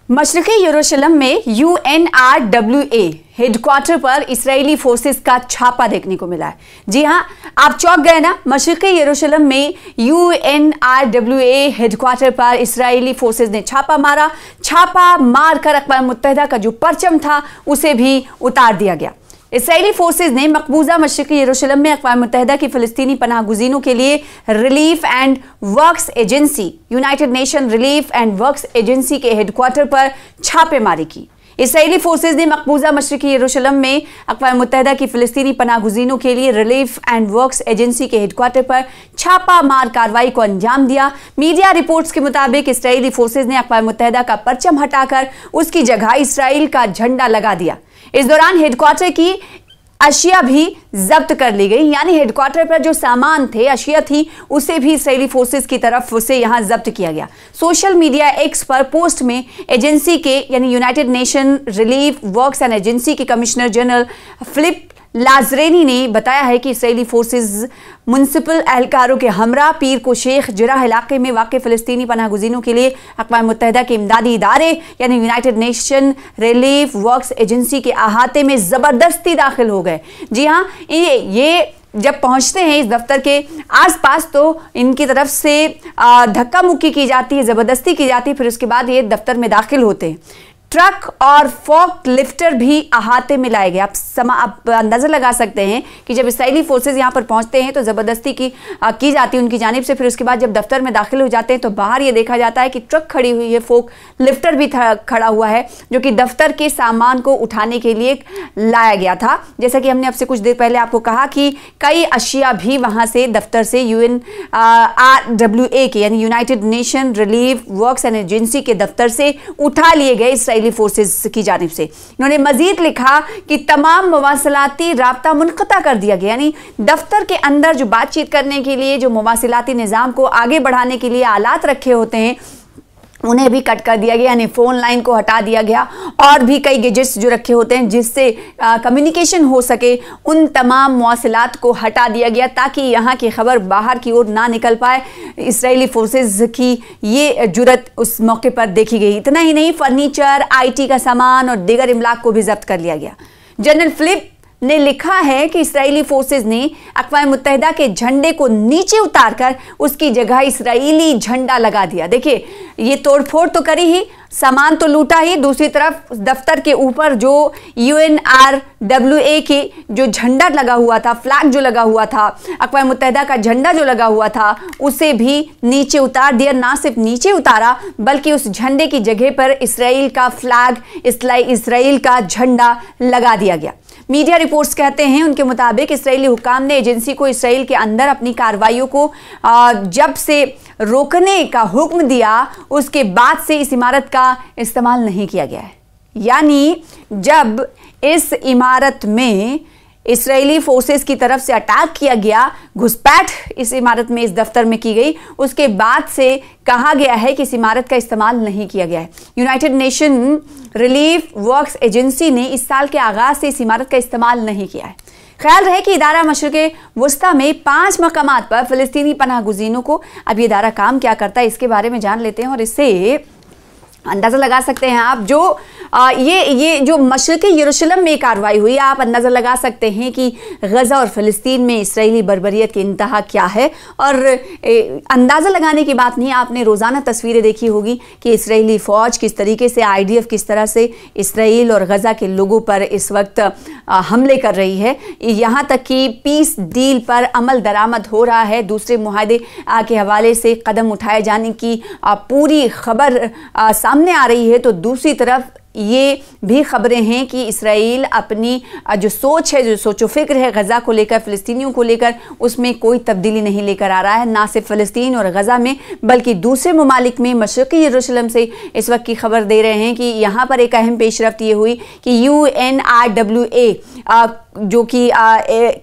मशरक़ी यरूशलेम में UNRWA headquarter पर इस्राएली फोर्सेस का छापा देखने को मिला है। जी हां, आप चौंक गए ना। मशरक़ी यरूशलेम में UNRWA हेडक्वार्टर पर इस्राएली फोर्सेस ने छापा मारा। छापा मारकर अक़वाम मुत्तहिदा का जो परचम था उसे भी उतार दिया गया। इसराइली फोर्सेज ने मकबूजा मशरक़ी यरूशलेम में अक़वाम मुत्तहिदा की फ़लस्तीनी पनाह गुज़ीनों के लिए relief and works agency, United nation relief and works agency के हेडक्वार्टर पर छापेमारी की। इसराइली फोर्सेज ने मकबूजा मशरक़ी यरूशलेम में अक़वाम मुत्तहिदा की फ़लस्तीनी पनाह गुज़ीनों के लिए रिलीफ एंड वर्क्स एजेंसी के हेडक्वार्टर पर छापा मार कार्रवाई को अंजाम दिया। मीडिया रिपोर्ट्स के मुताबिक इसराइली फोर्सेज ने अक़वाम मुत्तहिदा का परचम हटाकर उसकी जगह इसराइल का झंडा लगा दिया। इस दौरान हेडक्वार्टर की अशिया भी जब्त कर ली गई, यानी हेडक्वार्टर पर जो सामान थे, अशिया थी, उसे भी इसराइली फोर्सेस की तरफ से यहां जब्त किया गया। सोशल मीडिया एक्स पर पोस्ट में एजेंसी के यानी United nation relief works and agency के कमिश्नर जनरल फिलिप लाजरेनी ने बताया है कि इसराइली फोर्सेस म्युनिसिपल एहलकारों के हमरा पीर को शेख जिराह इलाके में वाक़े फ़लस्तीनी पनाह गुज़ीनों के लिए अक़वाम मुत्तहिदा के इमदादी इदारे यानी United nation relief works agency के अहाते में ज़बरदस्ती दाखिल हो गए। जी हाँ, ये जब पहुंचते हैं इस दफ्तर के आसपास तो इनकी तरफ से धक्का मुक्की की जाती है, ज़बरदस्ती की जाती है, फिर उसके बाद ये दफ्तर में दाखिल होते हैं। ट्रक और फोक लिफ्टर भी अहाते में लाए गए। आप अंदाज़ा लगा सकते हैं कि जब इसराइली फोर्सेज यहाँ पर पहुँचते हैं तो ज़बरदस्ती की जाती है उनकी जानिब से। फिर उसके बाद जब दफ्तर में दाखिल हो जाते हैं तो बाहर ये देखा जाता है कि ट्रक खड़ी हुई है, फोक लिफ्टर भी खड़ा हुआ है, जो कि दफ्तर के सामान को उठाने के लिए लाया गया था। जैसा कि हमने अब से कुछ देर पहले आपको कहा कि कई अशिया भी वहाँ से दफ्तर से UNRWA के यानी United nation relief works and agency के दफ्तर से उठा लिए गए इसराइली फोर्सेस की जानिब से। इन्होंने मजीद लिखा कि तमाम मवासिलाती राब्ता मुनक़ता कर दिया गया, यानी दफ्तर के अंदर जो बातचीत करने के लिए जो मवासिलाती निज़ाम को आगे बढ़ाने के लिए आलात रखे होते हैं उन्हें भी कट कर दिया गया, यानी फ़ोन लाइन को हटा दिया गया और भी कई गैजेट्स जो रखे होते हैं जिससे कम्युनिकेशन हो सके, उन तमाम मवासिलात को हटा दिया गया ताकि यहाँ की खबर बाहर की ओर ना निकल पाए। इसराइली फोर्सेस की ये जुरत उस मौके पर देखी गई। इतना ही नहीं, फर्नीचर, IT का सामान और दीगर इमलाक को भी जब्त कर लिया गया। जनरल फिलिप ने लिखा है कि इसराइली फोर्सेज ने अक़वाम मुत्तहिदा के झंडे को नीचे उतारकर उसकी जगह इसराइली झंडा लगा दिया। देखिए, ये तोड़फोड़ तो करी ही, सामान तो लूटा ही, दूसरी तरफ दफ्तर के ऊपर जो UNRWA के जो झंडा लगा हुआ था, फ्लैग जो लगा हुआ था, अक़वाम मुत्तहिदा का झंडा जो लगा हुआ था, उसे भी नीचे उतार दिया। ना सिर्फ नीचे उतारा बल्कि उस झंडे की जगह पर इसराइल का फ्लैग, इसराइल का झंडा लगा दिया गया। मीडिया रिपोर्ट्स कहते हैं उनके मुताबिक इसराइली हुकाम ने एजेंसी को इसराइल के अंदर अपनी कार्रवाइयों को जब से रोकने का हुक्म दिया उसके बाद से इस इमारत का इस्तेमाल नहीं किया गया है। यानी जब इस इमारत में इसराइली फोर्सेस की तरफ से अटैक किया गया, घुसपैठ इस इमारत में, इस दफ्तर में की गई, उसके बाद से कहा गया है कि इस इमारत का इस्तेमाल नहीं किया गया है। United nation relief works agency ने इस साल के आगाज से इस इमारत का इस्तेमाल नहीं किया है। ख्याल रहे कि इदारा मशरिक़ वुस्ता में 5 मकामात पर फ़लस्तीनी पनाह गुज़ीनों को, अब ये इदारा काम क्या करता है इसके बारे में जान लेते हैं और इससे अंदाज़ा लगा सकते हैं आप। जो ये जो मशरक़ी यरूशलेम में कार्रवाई हुई, आप अंदाज़ा लगा सकते हैं कि गज़ा और फ़लस्तीन में इसराइली बर्बरियत की इंतहा क्या है। और अंदाज़ा लगाने की बात नहीं, आपने रोज़ाना तस्वीरें देखी होगी कि इसराइली फ़ौज किस तरीके से, IDF किस तरह से इसराइल और गज़ा के लोगों पर इस वक्त हमले कर रही है। यहाँ तक कि पीस डील पर अमल दरामद हो रहा है, दूसरे मुआहदे के हवाले से कदम उठाए जाने की पूरी खबर सामने आ रही है। तो दूसरी तरफ ये भी खबरें हैं कि इसराइल अपनी जो सोच है, जो सोचो फिक्र है गज़ा को लेकर, फ़लस्तीनियों को लेकर, उसमें कोई तब्दीली नहीं लेकर आ रहा है। ना सिर्फ फ़लस्तीन और गज़ा में बल्कि दूसरे ममालिक में, मशरक़ी यरूशलेम से इस वक्त की खबर दे रहे हैं कि यहाँ पर एक अहम पेशरफ्त ये हुई कि UNRWA जो कि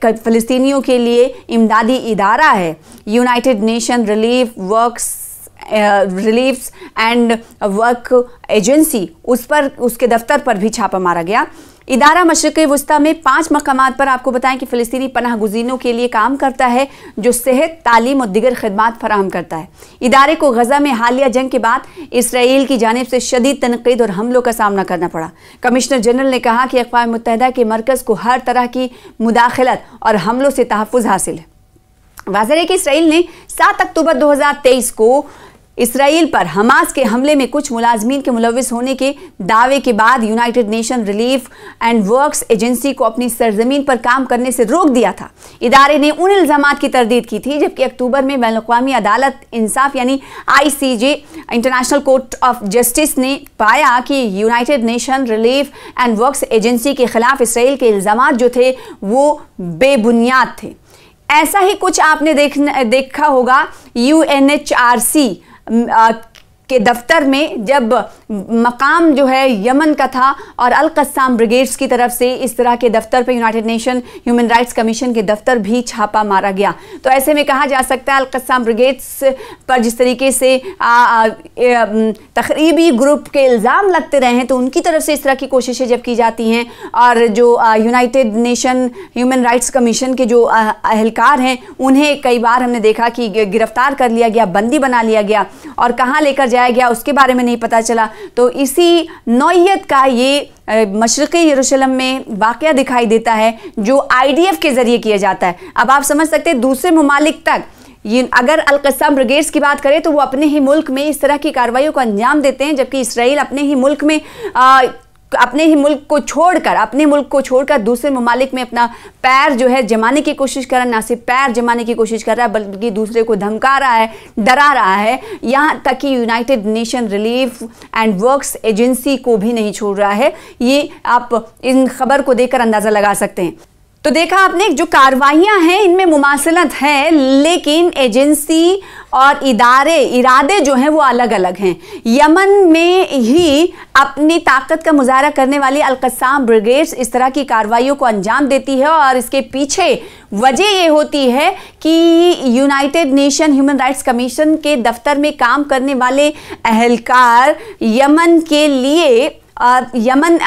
फ़लस्तीनियों के लिए इमदादी इदारा है, United nation relief works relief and work agency, उस पर, उसके दफ्तर पर भी छापा मारा गया। इदारा मशरिक़ वस्ता में 5 मकामात पर आपको बताएं कि फ़िलिस्तीनी पनाह गुज़ीनों के लिए काम करता है, जो सेहत, तालीम और दीगर खदमात फराहम करता है। इदारे को गज़ा में हालिया जंग के बाद इसराइल की जानिब से शदीद तनक़ीद और हमलों का सामना करना पड़ा। कमिश्नर जनरल ने कहा कि अक़वाम मुत्तहिदा के मरकज़ को हर तरह की मुदाखलत और हमलों से तहफ़्फ़ुज़ हासिल है। वाज़ेह है कि इसराइल ने 7 अक्टूबर 2023 को इसराइल पर हमास के हमले में कुछ मुलाजमीन के मुलविस होने के दावे के बाद United nation relief and works agency को अपनी सरजमीन पर काम करने से रोक दिया था। इदारे ने उन इल्ज़ामात की तरदीद की थी, जबकि अक्टूबर में बैनुल-अक़वामी अदालत इंसाफ यानी ICJ international court of justice ने पाया कि United nation relief and works agency के खिलाफ इसराइल के इल्ज़ामात जो थे वो बेबुनियाद थे। ऐसा ही कुछ आपने देखा होगा UNHRC के दफ्तर में, जब मकाम जो है यमन का था और अल-क़स्साम ब्रिगेड्स की तरफ से इस तरह के दफ्तर पे United nation human rights commission के दफ्तर भी छापा मारा गया। तो ऐसे में कहा जा सकता है अल-क़स्साम ब्रिगेड्स पर जिस तरीके से तखरीबी ग्रुप के इल्ज़ाम लगते रहे हैं, तो उनकी तरफ से इस तरह की कोशिशें जब की जाती हैं और जो United nation human rights commission के जो अहलकार हैं उन्हें कई बार हमने देखा कि गिरफ्तार कर लिया गया, बंदी बना लिया गया और कहाँ लेकर जाया गया उसके बारे में नहीं पता चला। तो इसी नौइयत का ये मशरिक़ी यरूशलेम में वाक़या दिखाई देता है जो IDF के ज़रिए किया जाता है। अब आप समझ सकते हैं दूसरे ममालिक तक, ये अगर अल-क़स्साम ब्रिगेड्स की बात करें तो वो अपने ही मुल्क में इस तरह की कार्रवाइयों को अंजाम देते हैं, जबकि इसराइल अपने ही मुल्क में अपने मुल्क को छोड़कर दूसरे ममालिक में अपना पैर जो है जमाने की कोशिश कर रहा है। ना सिर्फ पैर जमाने की कोशिश कर रहा है बल्कि दूसरे को धमका रहा है, डरा रहा है, यहाँ तक कि United nation relief and works agency को भी नहीं छोड़ रहा है। ये आप इन खबर को देखकर अंदाज़ा लगा सकते हैं। तो देखा आपने जो कार्रवाइयाँ हैं इनमें मुमासलत है, लेकिन एजेंसी और इरादे जो हैं वो अलग अलग हैं। यमन में ही अपनी ताकत का मुजाहरा करने वाली अल-क़स्साम ब्रिगेड्स इस तरह की कार्रवाइयों को अंजाम देती है और इसके पीछे वजह ये होती है कि United nation human rights commission के दफ्तर में काम करने वाले अहलकार यमन के लिए यमन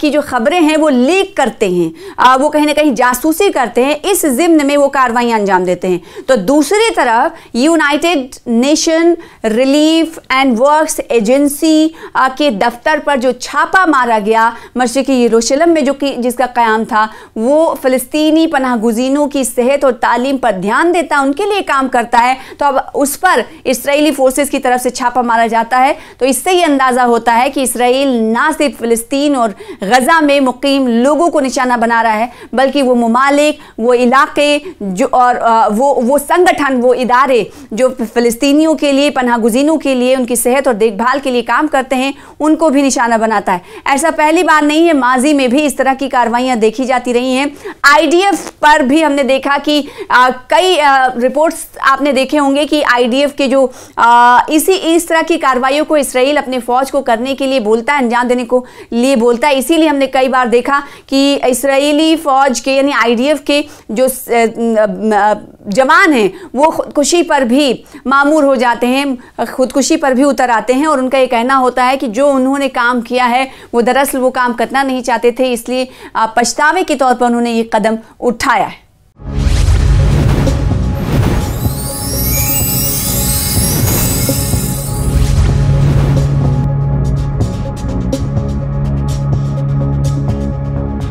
की जो खबरें हैं वो लीक करते हैं, वो कहीं ना कहीं जासूसी करते हैं, इस ज़िम्न में वो कार्रवाई अंजाम देते हैं। तो दूसरी तरफ United nation relief and works agency के दफ्तर पर जो छापा मारा गया मशरिक़ी यरूशलेम में, जो कि जिसका क़याम था, वो फ़लस्तीनी पनाह गुज़ीनों की सेहत और तालीम पर ध्यान देता है, उनके लिए काम करता है। तो अब उस पर इसराइली फोर्सेस की तरफ से छापा मारा जाता है। तो इससे ये अंदाज़ा होता है कि इसराइल ना सिर्फ फ़लस्तीन और गज़ा में मुकीम लोगों को निशाना बना रहा है, बल्कि वो ममालिक, वो इलाके जो और वो संगठन, वो इदारे जो फ़लस्तीनियों के लिए, पनाह गुज़ीनों के लिए, उनकी सेहत और देखभाल के लिए काम करते हैं, उनको भी निशाना बनाता है। ऐसा पहली बार नहीं है, माजी में भी इस तरह की कार्रवाइयाँ देखी जाती रही हैं। IDF पर भी हमने देखा कि कई रिपोर्ट्स आपने देखे होंगे कि IDF के जो इस तरह की कार्रवाइयों को इसराइल अपने फ़ौज को करने के लिए बोलता है, अंजाम देने को लिए बोलता है। इसीलिए हमने कई बार देखा कि इसराइली फ़ौज के यानी IDF के जो जवान हैं वो खुदकुशी पर भी मामूर हो जाते हैं, खुदकुशी पर भी उतर आते हैं और उनका ये कहना होता है कि जो उन्होंने काम किया है वो दरअसल वो काम करना नहीं चाहते थे, इसलिए पछतावे के तौर पर उन्होंने ये कदम उठाया है।